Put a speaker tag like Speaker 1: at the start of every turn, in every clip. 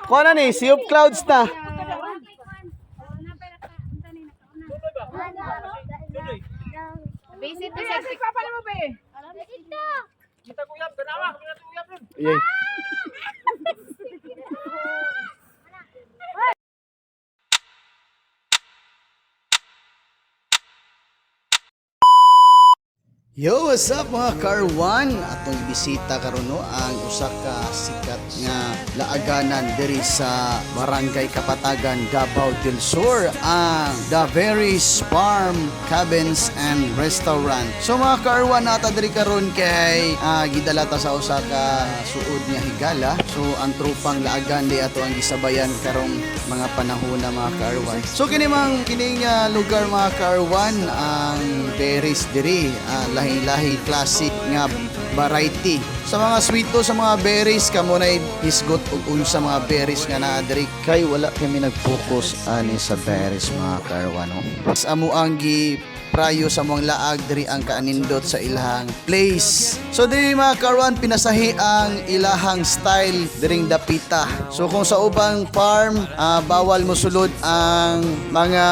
Speaker 1: Kuha na ni, Sea of Clouds na.
Speaker 2: Visit to sa papa mo be. Kita kuyap ganawa, kita kuyap.
Speaker 1: Yay. Yo, what's up mga Car1? Atong ibisita karon no ang usa ka sikat nga laaganan diri sa Barangay Kapatagan, Davao del Sur, ang The Berries Farm Cabins and Restaurant. So mga Car1 nata diri karon kay gidalata sa usa ka suod nga higala. So ang trupang laagan di ato ang gisabayan karong mga panahon na mga Car1. So kining lugar mga Car1 ang berries diri lahi-lahi classic nga variety. Sa mga sweeto sa mga berries kamo na hisgot ug unsa mga berries nga naa diri kay wala kami nag-focus ani sa berries mga Car1 no. Mas amo ang prayo sa mga laag diri ang kaanindot sa ilahang place. So diri mga Car1 pinasahi ang ilahang style diring dapita. So kung sa ubang farm bawal mo sulod ang mga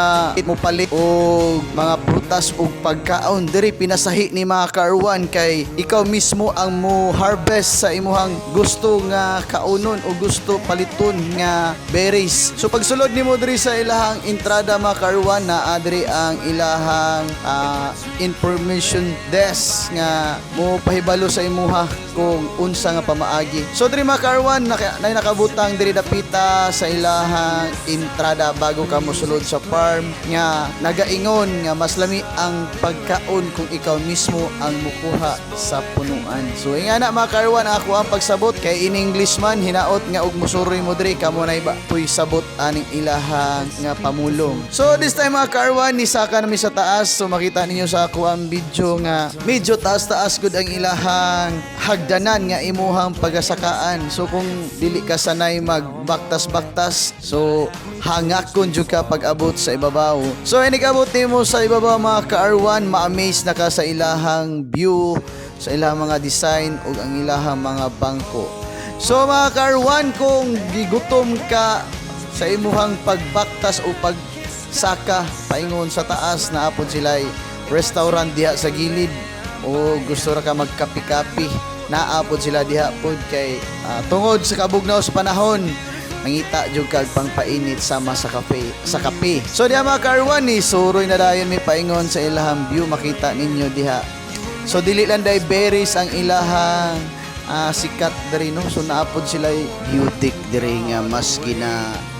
Speaker 1: mopalit o mga prutas o pagkaon, diri pinasahi ni mga Car1 kay ikaw mismo ang mo harvest sa imuhang gusto nga kaunon o gusto paliton nga berries. So pagsulod nimo diri sa ilahang entrada mga Car1 naa diri ang ilahang information desk nga mo pahibalo sa imuha kung unsa nga pamaagi. So diri mga Car1 nakabutang diri dapita sa ilahang entrada bago ka mosulod sa farm nga nagaingon nga mas lami ang pagkaon kung ikaw mismo ang mukuha sa punuan. So ingana mga Car1 ako ang pagsabot kay in English man hinaot nga og musuroy mo diri kamo na iba puy sabot aning ilahang nga pamulong. So this time mga Car1 nisaka na mi sa taas. So makita ninyo sa ako ang video nga medyo taas-taas gud ang ilahang hagdanan nga imuhang pagasakaan. So kung dili ka sanay magbaktas-baktas, so hangakon jud ka pag-abot sa ibabaw. So inig-abot nimo sa ibabaw mga Car1, ma-amaze na ka sa ilahang view, sa ilahang mga design ug ang ilahang mga bangko. So mga Car1, kung gigutom ka sa imuhang pagbaktas o pagsaka paingon sa taas, naapod sila restaurant diha sa gilid o gusto ra ka magkapi-kapi, naapod sila diha pod kay tungod sa kabugnaw sa panahon mangita jud kag pangpainit sama sa kape. So diha mga Car1 ni suroy na dayon mi paingon sa ilahang view, makita ninyo diha. So dili lang day berries ang ilahang sikat diri no. So naapod sila beauty diri nga mas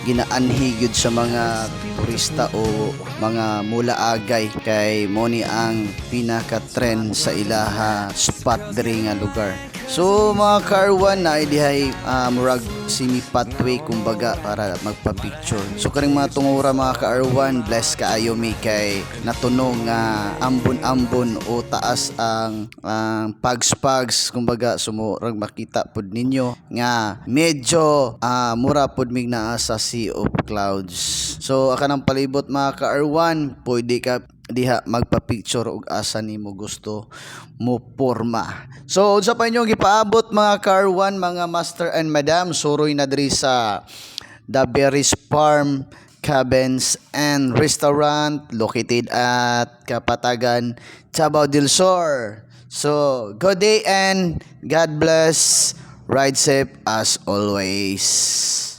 Speaker 1: ginaanhi gyud sa mga turista o mga mulaagay kay mo ni ang pinaka-trend sa ilaha spot diri nga lugar. So mga Car1 na dihay murag semi pathway kumbaga para magpa-picture. So karing mga tungura mga Car1, bless kaayo mi kay natunog nga ambon-ambon o taas ang pags-pags kumbaga sumurag makita pod ninyo nga medyo mura pod mig naa sa Sea of Clouds. So aka nang palibot mga Car1, pwede ka diha magpa-picture og asa nimo gusto mo porma. So unsa pa inyong gipaabot mga Car1, mga master and madam, suroy na diri sa The Berries Farm Cabins and Restaurant located at Kapatagan, Davao del Sur. So good day and God bless. Ride safe as always.